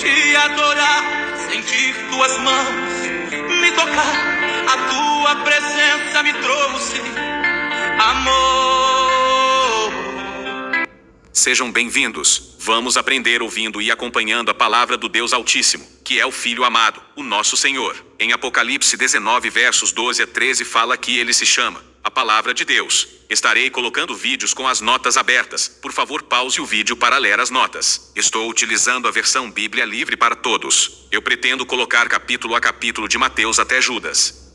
te adorar, sentir tuas mãos me tocar. A tua presença me trouxe amor. Sejam bem-vindos. Vamos aprender ouvindo e acompanhando a palavra do Deus Altíssimo, que é o Filho amado, o nosso Senhor. Em Apocalipse 19, versos 12 a 13 fala que ele se chama a Palavra de Deus. Estarei colocando vídeos com as notas abertas. Por favor, pause o vídeo para ler as notas. Estou utilizando a versão Bíblia Livre para Todos. Eu pretendo colocar capítulo a capítulo de Mateus até Judas.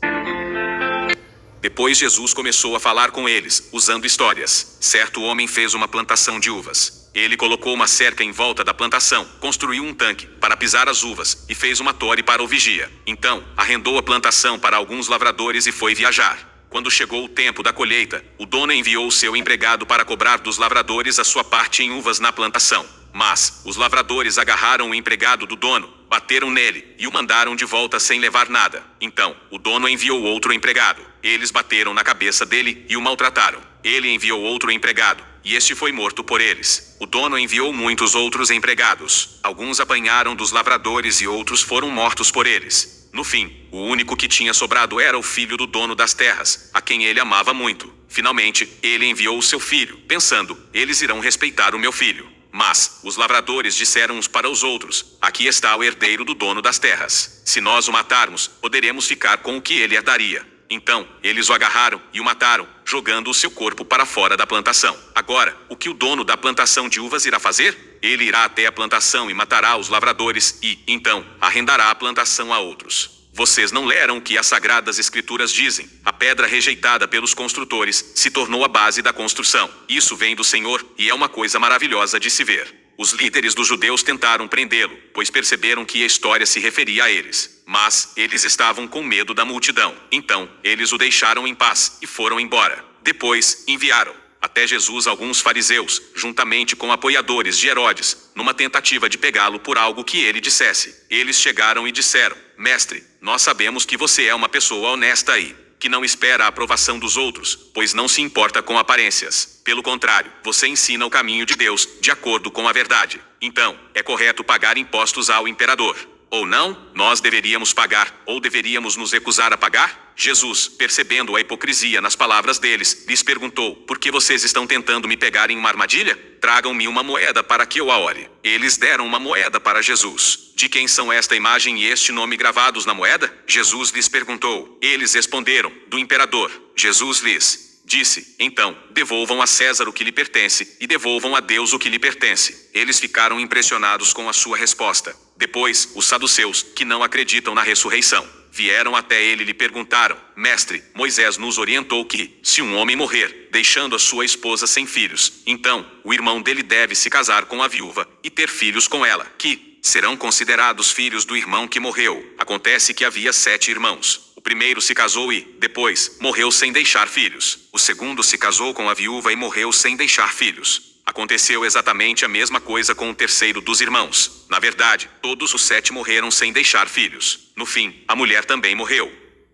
Depois Jesus começou a falar com eles, usando histórias. Certo homem fez uma plantação de uvas. Ele colocou uma cerca em volta da plantação, construiu um tanque para pisar as uvas e fez uma torre para o vigia. Então, arrendou a plantação para alguns lavradores e foi viajar. Quando chegou o tempo da colheita, o dono enviou o seu empregado para cobrar dos lavradores a sua parte em uvas na plantação. Mas os lavradores agarraram o empregado do dono, bateram nele e o mandaram de volta sem levar nada. Então, o dono enviou outro empregado. Eles bateram na cabeça dele e o maltrataram. Ele enviou outro empregado, e este foi morto por eles. O dono enviou muitos outros empregados. Alguns apanharam dos lavradores e outros foram mortos por eles. No fim, o único que tinha sobrado era o filho do dono das terras, a quem ele amava muito. Finalmente, ele enviou o seu filho, pensando, eles irão respeitar o meu filho. Mas os lavradores disseram uns para os outros, aqui está o herdeiro do dono das terras. Se nós o matarmos, poderemos ficar com o que ele herdaria. Então, eles o agarraram e o mataram, jogando o seu corpo para fora da plantação. Agora, o que o dono da plantação de uvas irá fazer? Ele irá até a plantação e matará os lavradores e, então, arrendará a plantação a outros. Vocês não leram o que as Sagradas Escrituras dizem? A pedra rejeitada pelos construtores se tornou a base da construção. Isso vem do Senhor e é uma coisa maravilhosa de se ver. Os líderes dos judeus tentaram prendê-lo, pois perceberam que a história se referia a eles. Mas eles estavam com medo da multidão. Então, eles o deixaram em paz e foram embora. Depois, enviaram até Jesus alguns fariseus, juntamente com apoiadores de Herodes, numa tentativa de pegá-lo por algo que ele dissesse. Eles chegaram e disseram, Mestre, nós sabemos que você é uma pessoa honesta e que não espera a aprovação dos outros, pois não se importa com aparências. Pelo contrário, você ensina o caminho de Deus, de acordo com a verdade. Então, é correto pagar impostos ao imperador. Ou não, nós deveríamos pagar, ou deveríamos nos recusar a pagar? Jesus, percebendo a hipocrisia nas palavras deles, lhes perguntou, por que vocês estão tentando me pegar em uma armadilha? Tragam-me uma moeda para que eu a ore. Eles deram uma moeda para Jesus. De quem são esta imagem e este nome gravados na moeda? Jesus lhes perguntou. Eles responderam, do imperador. Jesus lhes disse, então, devolvam a César o que lhe pertence, e devolvam a Deus o que lhe pertence. Eles ficaram impressionados com a sua resposta. Depois, os saduceus, que não acreditam na ressurreição, vieram até ele e lhe perguntaram, Mestre, Moisés nos orientou que, se um homem morrer, deixando a sua esposa sem filhos, então, o irmão dele deve se casar com a viúva, e ter filhos com ela, que serão considerados filhos do irmão que morreu. Acontece que havia 7 irmãos. O primeiro se casou e, depois, morreu sem deixar filhos. O segundo se casou com a viúva e morreu sem deixar filhos. Aconteceu exatamente a mesma coisa com o terceiro dos irmãos. Na verdade, todos os 7 morreram sem deixar filhos. No fim, a mulher também morreu.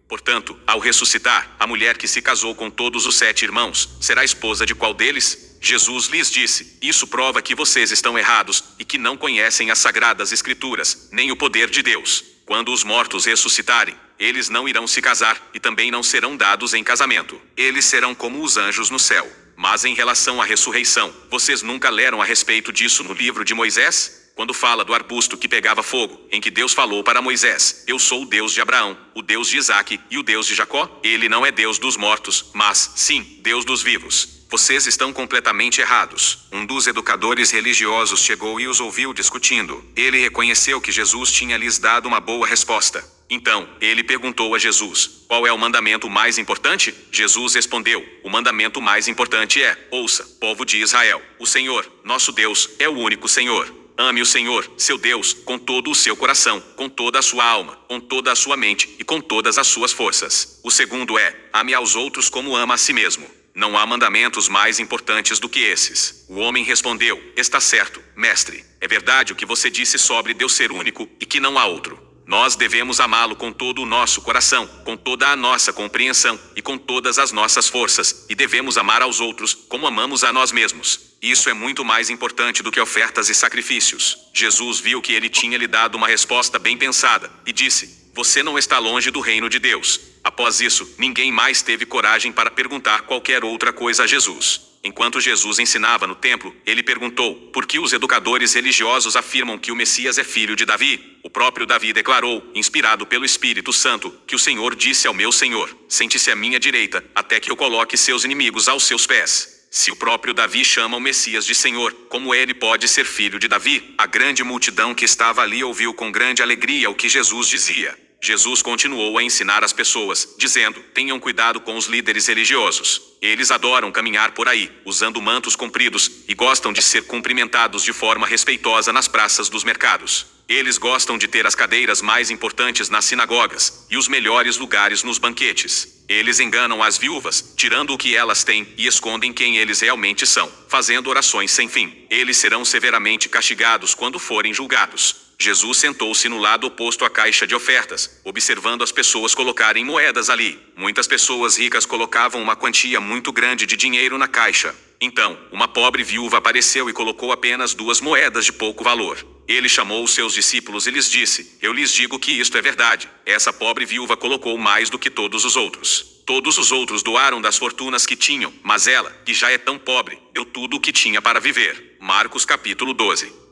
Portanto, ao ressuscitar, a mulher que se casou com todos os 7 irmãos, será esposa de qual deles? Jesus lhes disse, isso prova que vocês estão errados e que não conhecem as Sagradas Escrituras, nem o poder de Deus. Quando os mortos ressuscitarem, eles não irão se casar e também não serão dados em casamento. Eles serão como os anjos no céu. Mas em relação à ressurreição, vocês nunca leram a respeito disso no livro de Moisés? Quando fala do arbusto que pegava fogo, em que Deus falou para Moisés, eu sou o Deus de Abraão, o Deus de Isaque e o Deus de Jacó? Ele não é Deus dos mortos, mas, sim, Deus dos vivos. Vocês estão completamente errados. Um dos educadores religiosos chegou e os ouviu discutindo. Ele reconheceu que Jesus tinha lhes dado uma boa resposta. Então, ele perguntou a Jesus, qual é o mandamento mais importante? Jesus respondeu, o mandamento mais importante é, ouça, povo de Israel, o Senhor, nosso Deus, é o único Senhor. Ame o Senhor, seu Deus, com todo o seu coração, com toda a sua alma, com toda a sua mente e com todas as suas forças. O segundo é, ame aos outros como ama a si mesmo. Não há mandamentos mais importantes do que esses. O homem respondeu, está certo, mestre. É verdade o que você disse sobre Deus ser único e que não há outro. Nós devemos amá-lo com todo o nosso coração, com toda a nossa compreensão e com todas as nossas forças, e devemos amar aos outros como amamos a nós mesmos. Isso é muito mais importante do que ofertas e sacrifícios. Jesus viu que ele tinha lhe dado uma resposta bem pensada e disse: você não está longe do reino de Deus. Após isso, ninguém mais teve coragem para perguntar qualquer outra coisa a Jesus. Enquanto Jesus ensinava no templo, ele perguntou: por que os educadores religiosos afirmam que o Messias é filho de Davi? O próprio Davi declarou, inspirado pelo Espírito Santo, que o Senhor disse ao meu Senhor: sente-se à minha direita, até que eu coloque seus inimigos aos seus pés. Se o próprio Davi chama o Messias de Senhor, como ele pode ser filho de Davi? A grande multidão que estava ali ouviu com grande alegria o que Jesus dizia. Jesus continuou a ensinar as pessoas, dizendo: tenham cuidado com os líderes religiosos. Eles adoram caminhar por aí, usando mantos compridos, e gostam de ser cumprimentados de forma respeitosa nas praças dos mercados. Eles gostam de ter as cadeiras mais importantes nas sinagogas, e os melhores lugares nos banquetes. Eles enganam as viúvas, tirando o que elas têm, e escondem quem eles realmente são, fazendo orações sem fim. Eles serão severamente castigados quando forem julgados. Jesus sentou-se no lado oposto à caixa de ofertas, observando as pessoas colocarem moedas ali. Muitas pessoas ricas colocavam uma quantia muito grande de dinheiro na caixa. Então, uma pobre viúva apareceu e colocou apenas 2 moedas de pouco valor. Ele chamou os seus discípulos e lhes disse: eu lhes digo que isto é verdade. Essa pobre viúva colocou mais do que todos os outros. Todos os outros doaram das fortunas que tinham, mas ela, que já é tão pobre, deu tudo o que tinha para viver. Marcos capítulo 12.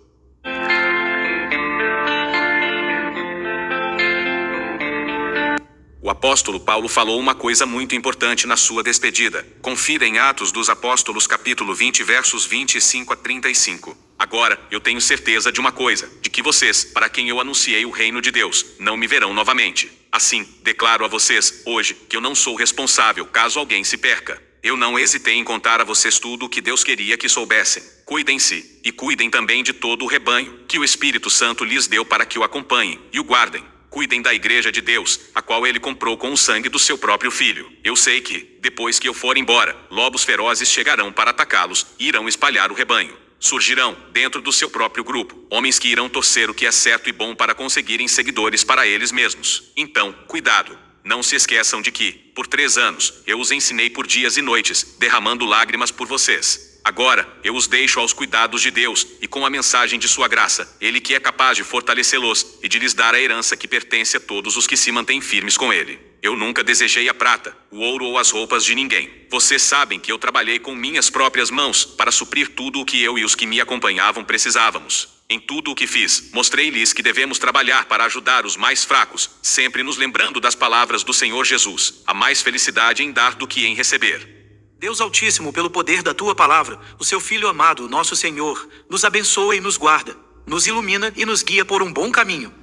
O apóstolo Paulo falou uma coisa muito importante na sua despedida. Confira em Atos dos Apóstolos capítulo 20 versos 25 a 35. Agora, eu tenho certeza de uma coisa, de que vocês, para quem eu anunciei o reino de Deus, não me verão novamente. Assim, declaro a vocês, hoje, que eu não sou responsável caso alguém se perca. Eu não hesitei em contar a vocês tudo o que Deus queria que soubessem. Cuidem-se, e cuidem também de todo o rebanho, que o Espírito Santo lhes deu para que o acompanhem, e o guardem. Cuidem da igreja de Deus, a qual ele comprou com o sangue do seu próprio filho. Eu sei que, depois que eu for embora, lobos ferozes chegarão para atacá-los e irão espalhar o rebanho. Surgirão, dentro do seu próprio grupo, homens que irão torcer o que é certo e bom para conseguirem seguidores para eles mesmos. Então, cuidado. Não se esqueçam de que, por 3 anos, eu os ensinei por dias e noites, derramando lágrimas por vocês. Agora, eu os deixo aos cuidados de Deus, e com a mensagem de sua graça, Ele que é capaz de fortalecê-los, e de lhes dar a herança que pertence a todos os que se mantêm firmes com Ele. Eu nunca desejei a prata, o ouro ou as roupas de ninguém. Vocês sabem que eu trabalhei com minhas próprias mãos, para suprir tudo o que eu e os que me acompanhavam precisávamos. Em tudo o que fiz, mostrei-lhes que devemos trabalhar para ajudar os mais fracos, sempre nos lembrando das palavras do Senhor Jesus. Há mais felicidade em dar do que em receber. Deus Altíssimo, pelo poder da Tua palavra, o Seu Filho amado, nosso Senhor, nos abençoa e nos guarda, nos ilumina e nos guia por um bom caminho.